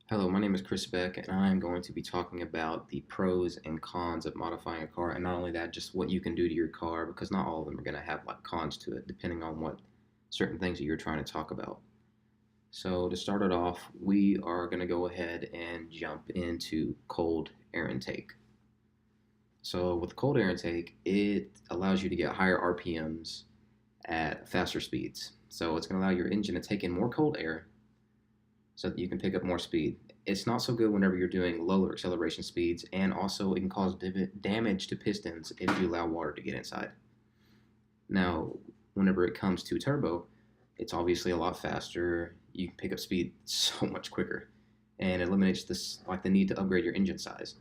Hello, my name is Chris Beck, and I'm going to be talking about the pros and cons of modifying a car, and not only that, just what you can do to your car, because not all of them are going to have like cons to it, depending on what certain things that you're trying to talk about. So to start it off, we are going to go ahead and jump into cold air intake. So with cold air intake, it allows you to get higher RPMs at faster speeds. So it's going to allow your engine to take in more cold air so that you can pick up more speed. It's not so good whenever you're doing lower acceleration speeds, and also it can cause damage to pistons if you allow water to get inside. Now, whenever it comes to turbo, it's obviously a lot faster. You can pick up speed so much quicker, and it eliminates this like the need to upgrade your engine size.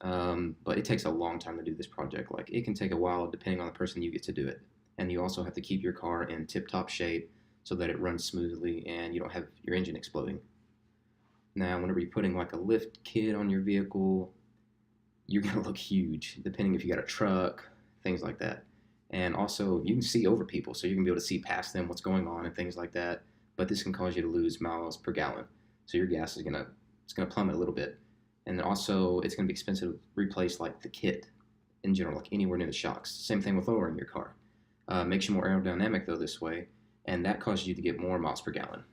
But it takes a long time to do this project. Like it can take a while depending on the person you get to do it, and you also have to keep your car in tip-top shape so that it runs smoothly and you don't have your engine exploding. Now, whenever you're putting like a lift kit on your vehicle, you're gonna look huge, depending if you got a truck, things like that. And also, you can see over people, so you're gonna be able to see past them, what's going on, and things like that. But this can cause you to lose miles per gallon, so your gas is gonna plummet a little bit. And then also, it's gonna be expensive to replace like the kit in general, like anywhere near the shocks. Same thing with lowering your car. Makes you more aerodynamic though this way, and that causes you to get more miles per gallon.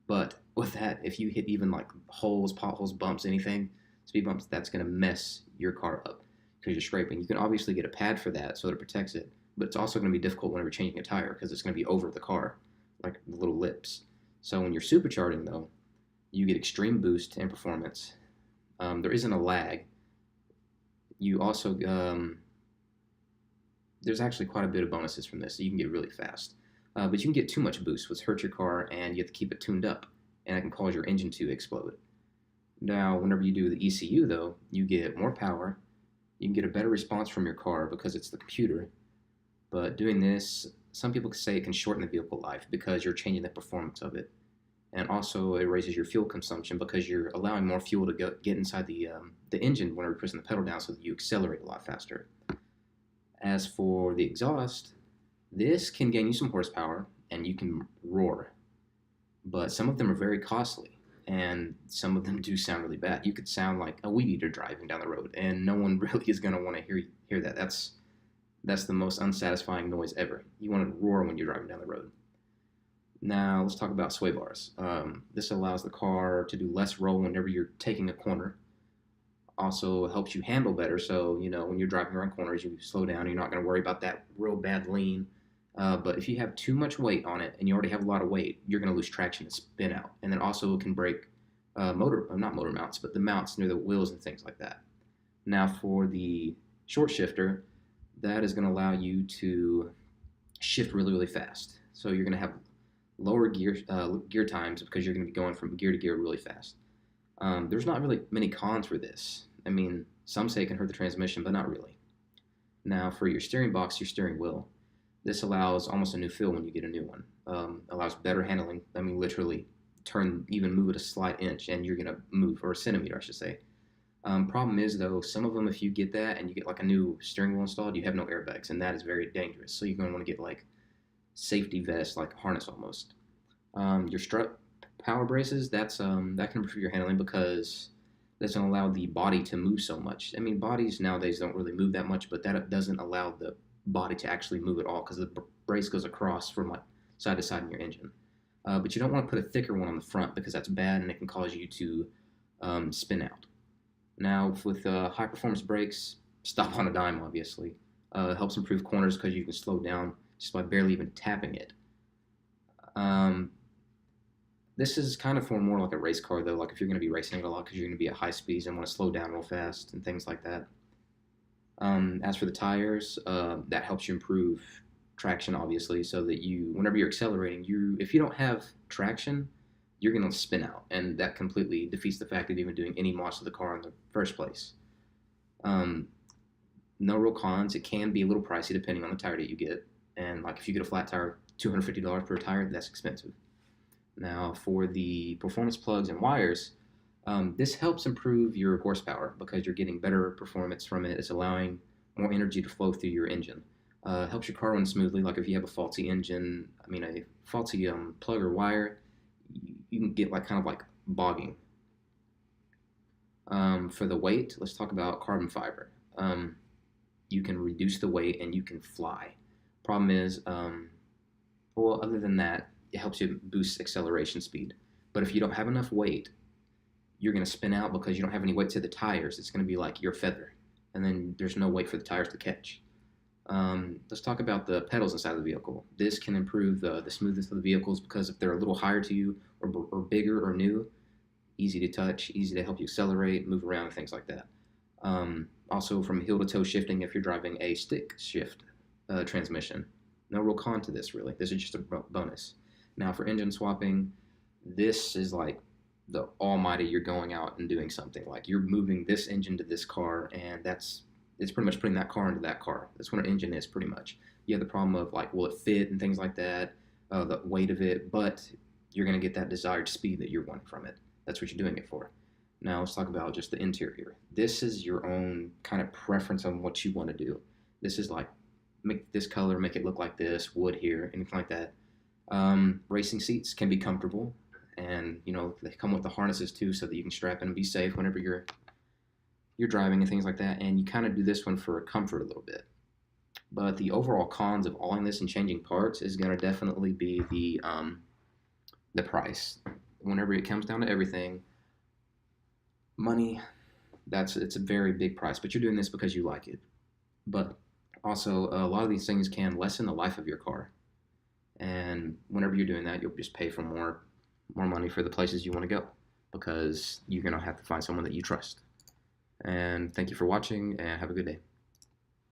But with that, if you hit even like holes, potholes, bumps, anything, speed bumps, that's going to mess your car up because you're scraping. You can obviously get a pad for that so that it protects it, but it's also going to be difficult whenever you're changing a tire because it's going to be over the car, like the little lips. So when you're supercharging, though, you get extreme boost in performance. There isn't a lag. You also, there's actually quite a bit of bonuses from this. So you can get really fast. But you can get too much boost, which hurts your car, and you have to keep it tuned up, and it can cause your engine to explode. Now, whenever you do the ECU, though, you get more power. You can get a better response from your car because it's the computer. But doing this, some people say it can shorten the vehicle life because you're changing the performance of it. And also, it raises your fuel consumption because you're allowing more fuel to get inside the engine whenever you're pressing the pedal down so that you accelerate a lot faster. As for the exhaust, this can gain you some horsepower and you can roar, but some of them are very costly and some of them do sound really bad. You could sound like a weed eater driving down the road, and no one really is going to want to hear that. That's the most unsatisfying noise ever. You want to roar when you're driving down the road. Now let's talk about sway bars. This allows the car to do less roll whenever you're taking a corner. Also helps you handle better. So when you're driving around corners, you slow down. You're not going to worry about that real bad lean. But if you have too much weight on it and you already have a lot of weight, you're going to lose traction and spin out. And then also it can break not motor mounts, but the mounts near the wheels and things like that. Now for the short shifter, that is going to allow you to shift really, really fast. So you're going to have lower gear times because you're going to be going from gear to gear really fast. There's not really many cons for this. I mean, some say it can hurt the transmission, but not really. Now for your steering box, your steering wheel, this allows almost a new feel when you get a new one. Allows better handling. I mean, literally even move it a slight inch and you're going to move, or a centimeter, I should say. Problem is, though, some of them, if you get that and you get like a new steering wheel installed, you have no airbags, and that is very dangerous. So you're going to want to get like safety vest, like a harness almost. Your strut power braces, that can improve your handling because it doesn't allow the body to move so much. I mean, bodies nowadays don't really move that much, but that doesn't allow the body to actually move at all because the brace goes across from like side to side in your engine. But you don't want to put a thicker one on the front because that's bad and it can cause you to spin out. Now with high performance brakes, stop on a dime obviously. It helps improve corners because you can slow down just by barely even tapping it. This is kind of for more like a race car though, like if you're going to be racing it a lot because you're going to be at high speeds and want to slow down real fast and things like that. As for the tires, that helps you improve traction, obviously, so that whenever you're accelerating, if you don't have traction, you're going to spin out, and that completely defeats the fact of even doing any mods to the car in the first place. No real cons. It can be a little pricey depending on the tire that you get, and like if you get a flat tire, $250 per tire, that's expensive. Now for the performance plugs and wires, this helps improve your horsepower because you're getting better performance from it. It's allowing more energy to flow through your engine. Helps your car run smoothly. Like if you have a faulty a faulty plug or wire, you can get like kind of like bogging For the weight, let's talk about carbon fiber. You can reduce the weight and you can fly. Problem is, well, other than that, it helps you boost acceleration speed. But if you don't have enough weight, you're going to spin out because you don't have any weight to the tires. It's going to be like your feather, and then there's no weight for the tires to catch. Let's talk about the pedals inside of the vehicle. This can improve the smoothness of the vehicles because if they're a little higher to you or bigger or new, easy to touch, easy to help you accelerate, move around, things like that. Also, from heel to toe shifting, if you're driving a stick shift transmission, no real con to this really. This is just a bonus. Now, for engine swapping, this is like the almighty. You're going out and doing something like you're moving this engine to this car, and it's pretty much putting that car into that car. That's what an engine is, pretty much. You have the problem of like, will it fit and things like that, the weight of it, but you're going to get that desired speed that you're wanting from it. That's what you're doing it for. Now let's talk about just the interior. This is your own kind of preference on what you want to do. This is like, make this color, make it look like this, wood here, anything like that. Racing seats can be comfortable, and they come with the harnesses too, so that you can strap in and be safe whenever you're driving and things like that. And you kind of do this one for comfort a little bit. But the overall cons of all in this and changing parts is going to definitely be the price. Whenever it comes down to everything, money, it's a very big price. But you're doing this because you like it. But also, a lot of these things can lessen the life of your car. And whenever you're doing that, you'll just pay for more money for the places you want to go, because you're going to have to find someone that you trust. And thank you for watching, and have a good day.